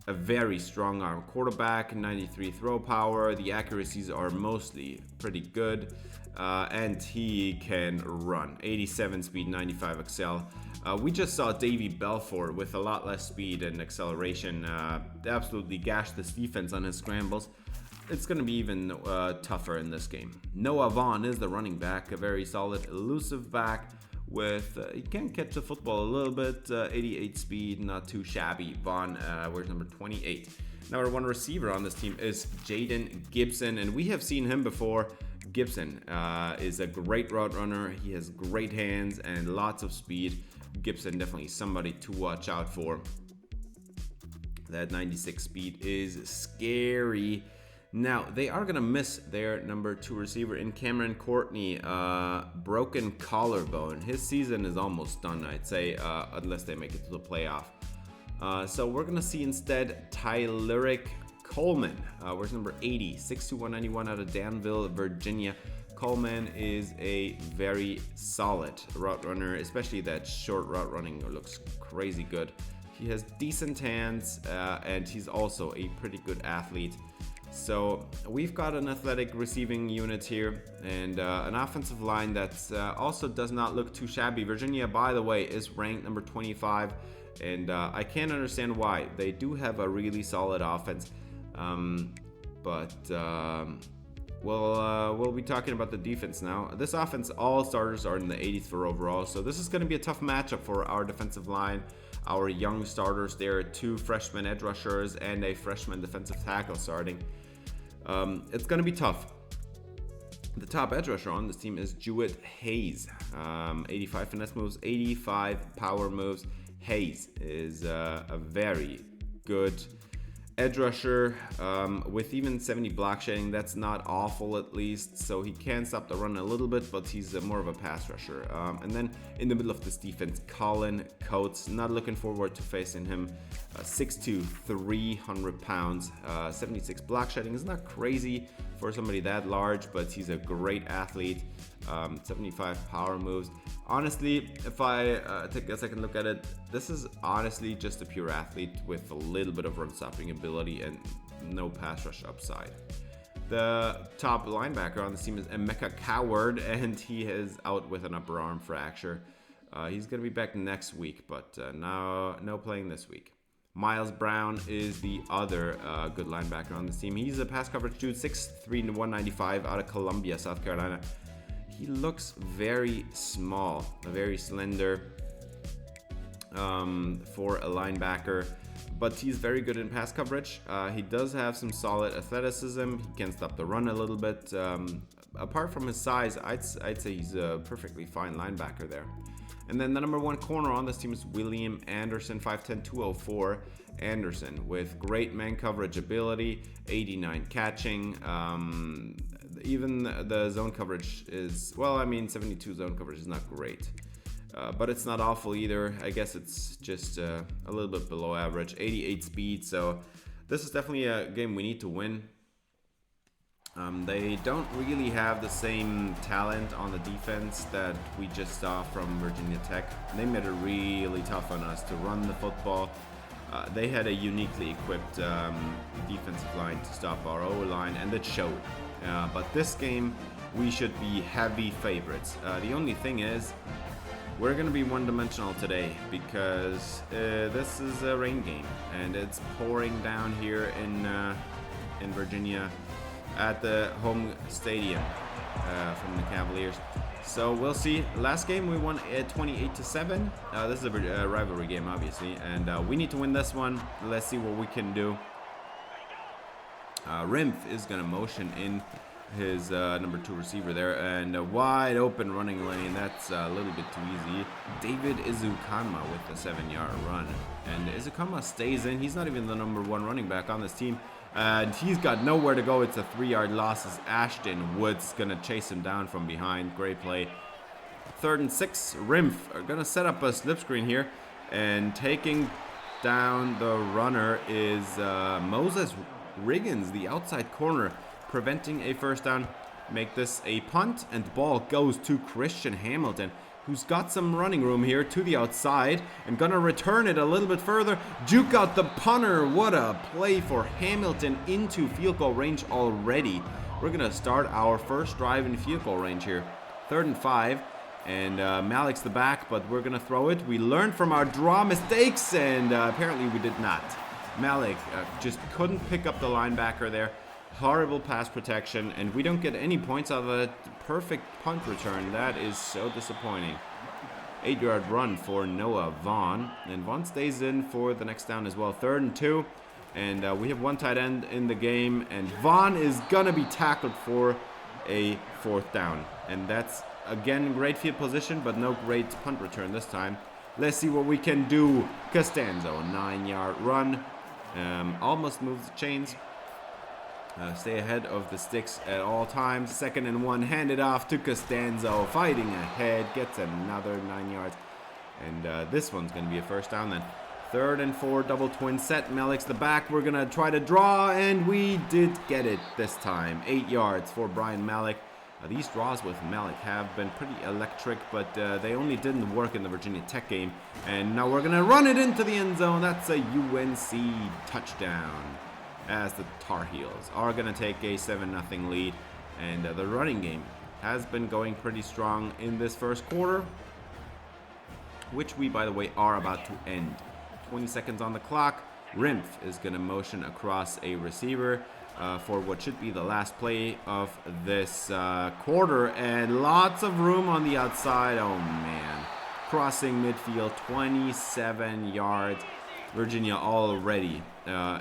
very strong arm quarterback, 93 throw power. The accuracies are mostly pretty good, and he can run. 87 speed, 95 excel. We just saw Davy Belfort with a lot less speed and acceleration absolutely gash this defense on his scrambles. It's going to be even tougher in this game. Noah Vaughn is the running back, a very solid, elusive back with, he can catch the football a little bit, 88 speed, not too shabby. Vaughn wears number 28. Number 1 receiver on this team is Jaden Gibson, and we have seen him before. Gibson is a great route runner. He has great hands and lots of speed. Gibson definitely somebody to watch out for. That 96 speed is scary. Now, they are going to miss their number 2 receiver in Cameron Courtney, broken collarbone. His season is almost done, I'd say, unless they make it to the playoff. So we're going to see instead Tylyric Coleman, where's number 80, 6'2", 191 out of Danville, Virginia. Coleman is a very solid route runner, especially that short route running looks crazy good. He has decent hands, and he's also a pretty good athlete. So we've got an athletic receiving unit here and an offensive line that also does not look too shabby. Virginia, by the way, is ranked number 25, and I can't understand why. They do have a really solid offense, but we'll be talking about the defense now. This offense, all starters are in the 80s for overall, so this is going to be a tough matchup for our defensive line. Our young starters, there are 2 freshman edge rushers and a freshman defensive tackle starting. It's going to be tough. The top edge rusher on this team is Jewett Hayes. 85 finesse moves, 85 power moves. Hayes is a very good edge rusher with even 70 block shedding. That's not awful, at least, so he can stop the run a little bit, but he's more of a pass rusher. And then in the middle of this defense, Colin Coates. Not looking forward to facing him. 6'2", 300 pounds, 76 block shedding is not crazy for somebody that large, but he's a great athlete. 75 power moves. Honestly, if I take a second look at it, this is honestly just a pure athlete with a little bit of run stopping ability and no pass rush upside. The top linebacker on the team is Emeka Coward, and he is out with an upper arm fracture. He's going to be back next week, but no playing this week. Miles Brown is the other good linebacker on this team. He's a pass coverage dude, 6'3", 195 out of Columbia, South Carolina. He looks very small, very slender for a linebacker, but he's very good in pass coverage. He does have some solid athleticism. He can stop the run a little bit. Apart from his size, I'd say he's a perfectly fine linebacker there. And then the number 1 corner on this team is William Anderson, 5'10", 204. Anderson with great man coverage ability, 89 catching. Even the zone coverage is, well, I mean, 72 zone coverage is not great. But it's not awful either. I guess it's just a little bit below average. 88 speed, so this is definitely a game we need to win. They don't really have the same talent on the defense that we just saw from Virginia Tech. They made it really tough on us to run the football. They had a uniquely equipped defensive line to stop our O-line, and it showed. But this game, we should be heavy favorites. The only thing is, we're going to be one-dimensional today because this is a rain game, and it's pouring down here in Virginia at the home stadium from the Cavaliers. So we'll see. Last game we won 28-7. This is a rivalry game, obviously, and we need to win this one. Let's see what we can do. Rimpf is going to motion in his number 2 receiver there, and a wide open running lane. That's a little bit too easy. David Izukama with a 7-yard run, and Izukama stays in. He's not even the number 1 running back on this team, and he's got nowhere to go. It's a 3-yard loss as Ashton Woods gonna chase him down from behind. Great play. 3rd and 6. Rimpf are gonna set up a slip screen here, and taking down the runner is Moses Riggins, the outside corner, preventing a first down. Make this a punt, and the ball goes to Christian Hamilton, who's got some running room here to the outside and gonna return it a little bit further. Juke out the punter. What a play for Hamilton into field goal range already. We're gonna start our first drive in field goal range here. 3rd and 5, and Malik's the back, but we're gonna throw it. We learned from our draw mistakes, and apparently we did not. Malik just couldn't pick up the linebacker there. Horrible pass protection, and we don't get any points out of a perfect punt return. That is so disappointing. 8-yard run for Noah Vaughn, and Vaughn stays in for the next down as well. 3rd and 2, and we have 1 tight end in the game, and Vaughn is gonna be tackled for a 4th down, and that's again great field position, but no great punt return this time. Let's see what we can do. Costanzo, 9-yard run, almost moves the chains. Stay ahead of the sticks at all times. 2nd and 1, hand it off to Costanzo, fighting ahead, gets another 9 yards, and this one's going to be a first down then. 3rd and 4, double twin set. Malik's the back. We're going to try to draw, and we did get it this time. 8 yards for Brian Malik. These draws with Malik have been pretty electric, but they only didn't work in the Virginia Tech game. And now we're going to run it into the end zone. That's a UNC touchdown, as the Tar Heels are going to take a 7-0 lead. And the running game has been going pretty strong in this first quarter, which we, by the way, are about to end. 20 seconds on the clock. Rimpf is going to motion across a receiver for what should be the last play of this quarter, and lots of room on the outside. Oh man, crossing midfield, 27 yards. Virginia already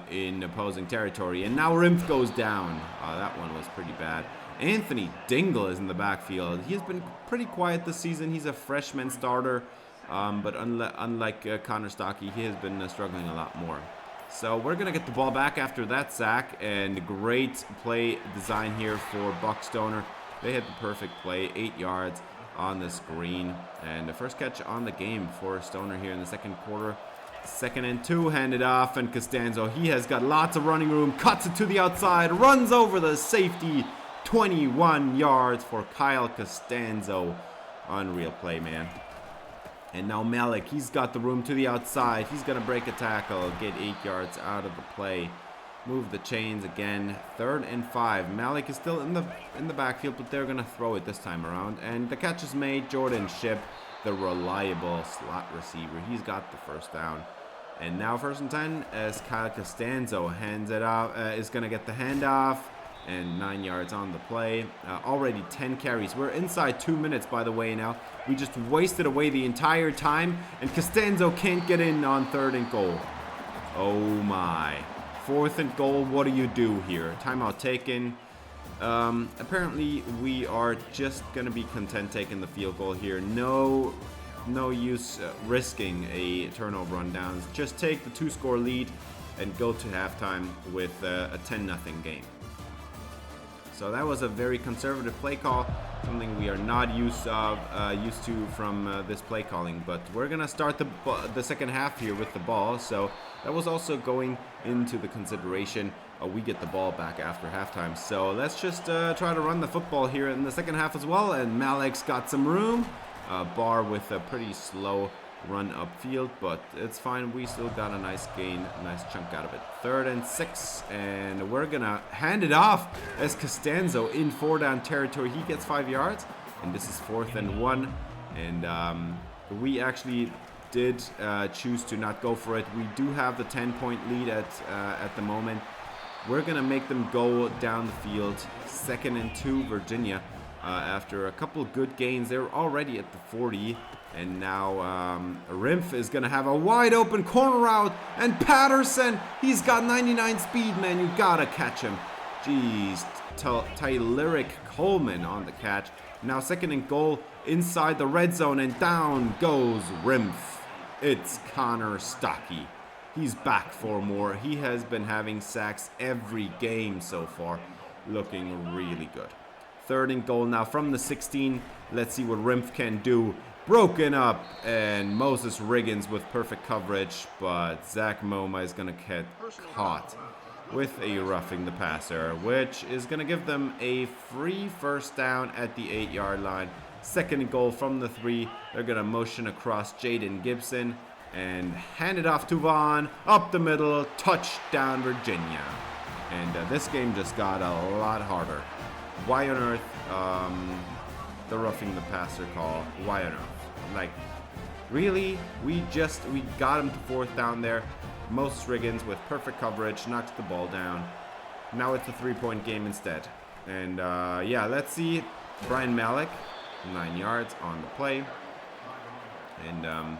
in opposing territory, and now Rimpf goes down. That one was pretty bad. Anthony Dingle is in the backfield. He's been pretty quiet this season. He's a freshman starter, but unlike Connor Stockey, he has been struggling a lot more. So we're going to get the ball back after that sack, and great play design here for Buck Stoner. They had the perfect play, 8 yards on the screen, and the first catch on the game for Stoner here in the second quarter. 2nd and 2, handed off, and Costanzo, he has got lots of running room, cuts it to the outside, runs over the safety, 21 yards for Kyle Costanzo. Unreal play, man. And now Malik, he's got the room to the outside. He's going to break a tackle, get 8 yards out of the play. Move the chains again. 3rd and 5. Malik is still in the backfield, but they're going to throw it this time around. And the catch is made. Jordan Shipp, the reliable slot receiver. He's got the first down. And now 1st and 10 as Kyle Costanzo hands it off, is going to get the handoff. And 9 yards on the play. Already 10 carries. We're inside 2 minutes, by the way, now. We just wasted away the entire time, and Costanzo can't get in on 3rd and goal. Oh my. 4th and goal, what do you do here? Timeout taken. Apparently, we are just going to be content taking the field goal here. No no use risking a turnover on downs. Just take the 2-score lead and go to halftime with a 10-0 game. So that was a very conservative play call, something we are not used to from this play calling. But we're gonna start the second half here with the ball. So that was also going into the consideration. We get the ball back after halftime. So let's just try to run the football here in the second half as well. And Malik's got some room. Barr with a pretty slow run upfield, but it's fine. We still got a nice gain, a nice chunk out of it. 3rd and 6, and we're gonna hand it off as Costanzo in 4-down territory. He gets 5 yards, and this is 4th and 1. And we actually did choose to not go for it. We do have the 10-point lead at the moment. We're gonna make them go down the field. 2nd and 2, Virginia. After a couple good gains, they're already at the 40. And now Rimpf is going to have a wide open corner route. And Patterson, he's got 99 speed, man. You got to catch him. Jeez. Tylyric Coleman on the catch. Now 2nd and goal inside the red zone. And down goes Rimpf. It's Connor Stockey. He's back for more. He has been having sacks every game so far. Looking really good. 3rd and goal now from the 16. Let's see what Rimpf can do. Broken up, and Moses Riggins with perfect coverage, but Zach Moma is going to get caught with a roughing the passer, which is going to give them a free 1st down at the 8-yard line. 2nd and goal from the 3. They're going to motion across Jaden Gibson and hand it off to Vaughn. Up the middle, touchdown Virginia. And this game just got a lot harder. Why on earth the roughing the passer call? Why on earth? Like, really? We got him to 4th down there. Moses Riggins with perfect coverage knocks the ball down. Now it's a 3-point game instead. And yeah, let's see. Brian Malik, 9 yards on the play. And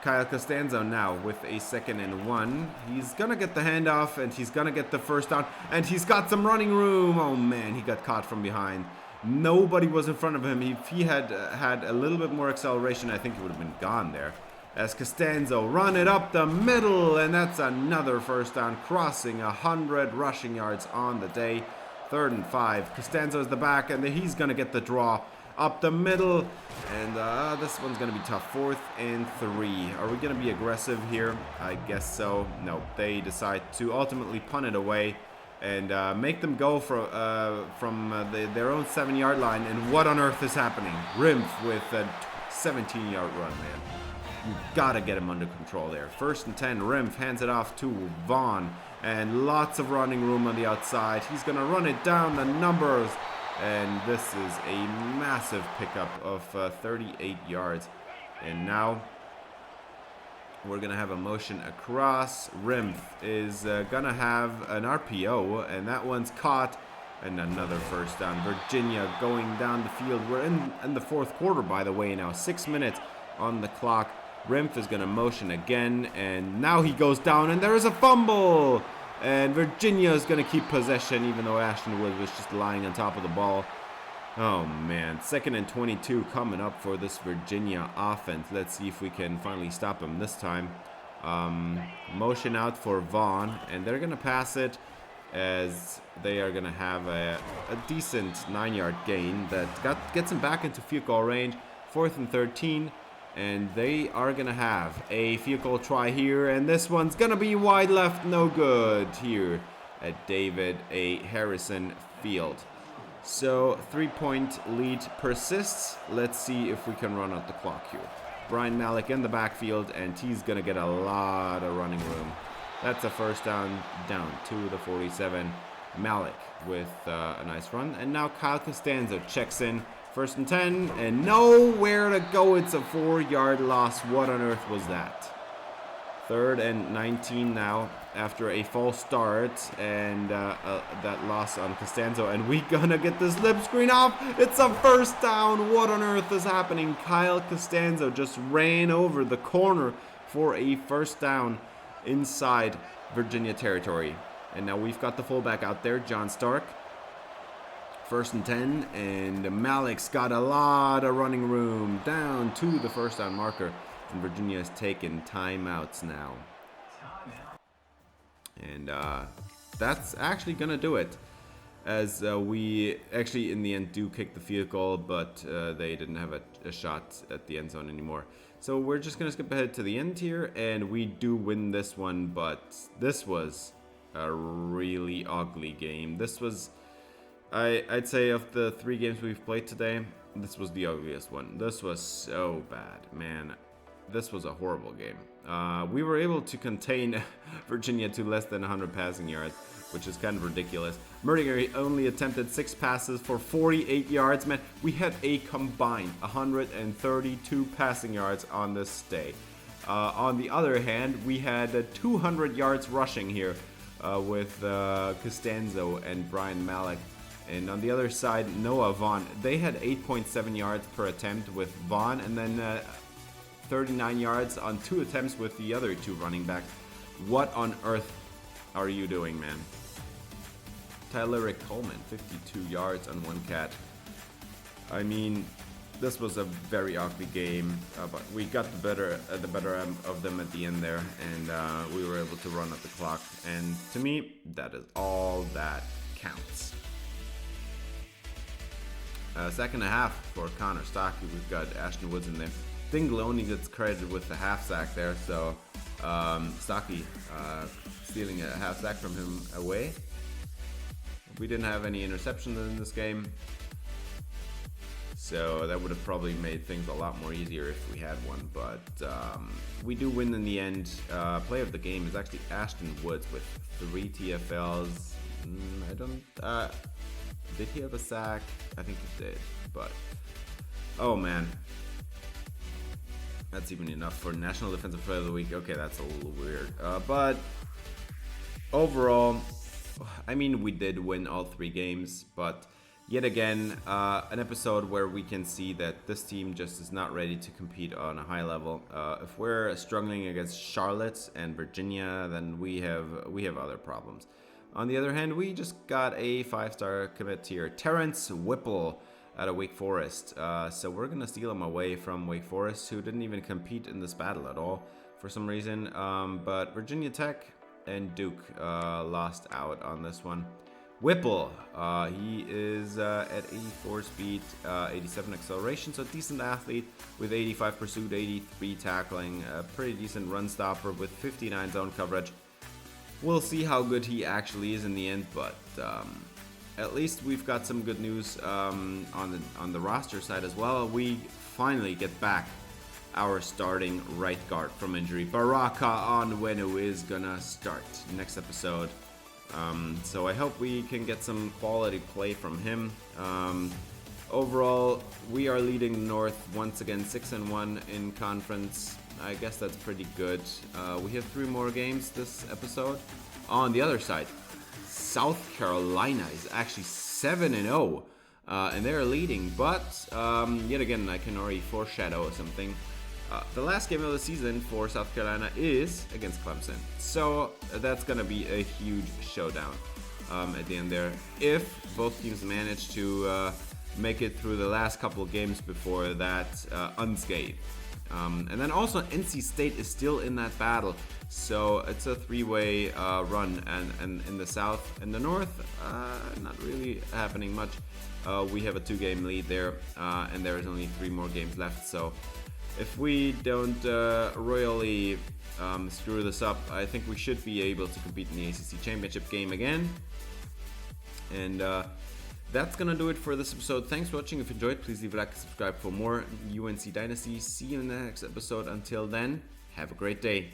Kyle Costanzo now with a 2nd and 1. He's gonna get the handoff and he's gonna get the 1st down. And he's got some running room. Oh man, he got caught from behind. Nobody was in front of him. If he had had a little bit more acceleration, I think he would have been gone there. As Costanzo run it up the middle, and that's another 1st down, crossing 100 rushing yards on the day. 3rd and 5. Costanzo is the back, and he's going to get the draw up the middle. And this one's going to be tough. 4th and 3. Are we going to be aggressive here? I guess so. No, they decide to ultimately punt it away and make them go from their own 7-yard line. And what on earth is happening? Rimpf with a 17-yard run, man. You gotta get him under control there. 1st and 10, Rimpf hands it off to Vaughn. And lots of running room on the outside. He's gonna run it down the numbers. And this is a massive pickup of 38 yards. And now we're going to have a motion across. Rimpf is going to have an RPO, and that one's caught. And another 1st down. Virginia going down the field. We're in the 4th quarter, by the way, now. 6 minutes on the clock. Rimpf is going to motion again, and now he goes down, and there is a fumble. And Virginia is going to keep possession, even though Ashton Wood was just lying on top of the ball. Oh, man. 2nd and 22 coming up for this Virginia offense. Let's see if we can finally stop him this time. Motion out for Vaughn, and they're going to pass it as they are going to have a decent 9-yard gain that gets him back into field goal range. 4th and 13, and they are going to have a field goal try here, and this one's going to be wide left, no good here at David A. Harrison Field. So 3-point lead persists. Let's see if we can run out the clock here. Brian Malik in the backfield, and he's going to get a lot of running room. That's a 1st down to the 47. Malik with a nice run. And now Kyle Costanzo checks in. 1st and 10, and nowhere to go. It's a 4-yard loss. What on earth was that? 3rd and 19 now after a false start and that loss on Costanzo. And we gonna get this lip screen off. It's a 1st down. What on earth is happening? Kyle Costanzo just ran over the corner for a 1st down inside Virginia territory. And now we've got the fullback out there, John Stark. First and 10, and Malik's got a lot of running room down to the first down marker, and Virginia has taken timeouts now. And that's actually gonna do it, as we actually in the end do kick the field goal, but they didn't have a shot at the end zone anymore. So we're just gonna skip ahead to the end here, and we do win this one, but this was a really ugly game. This was, I'd say, of the 3 games we've played today, this was the ugliest one. This was so bad, man. This was a horrible game. We were able to contain Virginia to less than 100 passing yards, which is kind of ridiculous. Murdinger only attempted 6 passes for 48 yards. Man, we had a combined 132 passing yards on this day. On the other hand, we had 200 yards rushing here with Costanzo and Brian Malik. And on the other side, Noah Vaughn. They had 8.7 yards per attempt with Vaughn, and then 39 yards on 2 attempts with the other 2 running backs. What on earth are you doing, man? Tyler Coleman, 52 yards on 1 catch. I mean, this was a very ugly game, but we got the better of them at the end there, and we were able to run up the clock. And to me, that is all that counts. Second and a half for Connor Stockey. We've got Ashton Woods in there. Dingle only gets credited with the half sack there, so Stockey stealing a half sack from him away. We didn't have any interceptions in this game, so that would have probably made things a lot more easier if we had one, but we do win in the end. Play of the game is actually Ashton Woods with 3 TFLs. Did he have a sack? I think he did, but oh man. That's even enough for National Defensive Player of the Week. Okay, that's a little weird. But overall, I mean, we did win all 3 games, but yet again, an episode where we can see that this team just is not ready to compete on a high level. If we're struggling against Charlotte and Virginia, then we have other problems. On the other hand, we just got a 5-star commit here, Terrence Whipple out of Wake Forest. So we're going to steal him away from Wake Forest, who didn't even compete in this battle at all for some reason. But Virginia Tech and Duke lost out on this one. Whipple, he is at 84 speed, 87 acceleration, so decent athlete with 85 pursuit, 83 tackling, a pretty decent run stopper with 59 zone coverage. We'll see how good he actually is in the end, but at least we've got some good news on the roster side as well. We finally get back our starting right guard from injury. Baraka Onwenu is gonna start next episode. So I hope we can get some quality play from him. Overall, we are leading North once again, 6-1 in conference. I guess that's pretty good. We have 3 more games this episode. On the other side, South Carolina is actually 7-0, and they're leading. But yet again, I can already foreshadow something. The last game of the season for South Carolina is against Clemson, so that's gonna be a huge showdown at the end there. If both teams manage to make it through the last couple of games before that unscathed. And then also NC State is still in that battle, so it's a 3-way run, and in the South and the North, not really happening much. We have a 2-game lead there, and there is only 3 more games left, so if we don't royally screw this up, I think we should be able to compete in the ACC Championship game again. And that's gonna do it for this episode. Thanks for watching. If you enjoyed, please leave a like and subscribe for more UNC Dynasty. See you in the next episode. Until then, have a great day.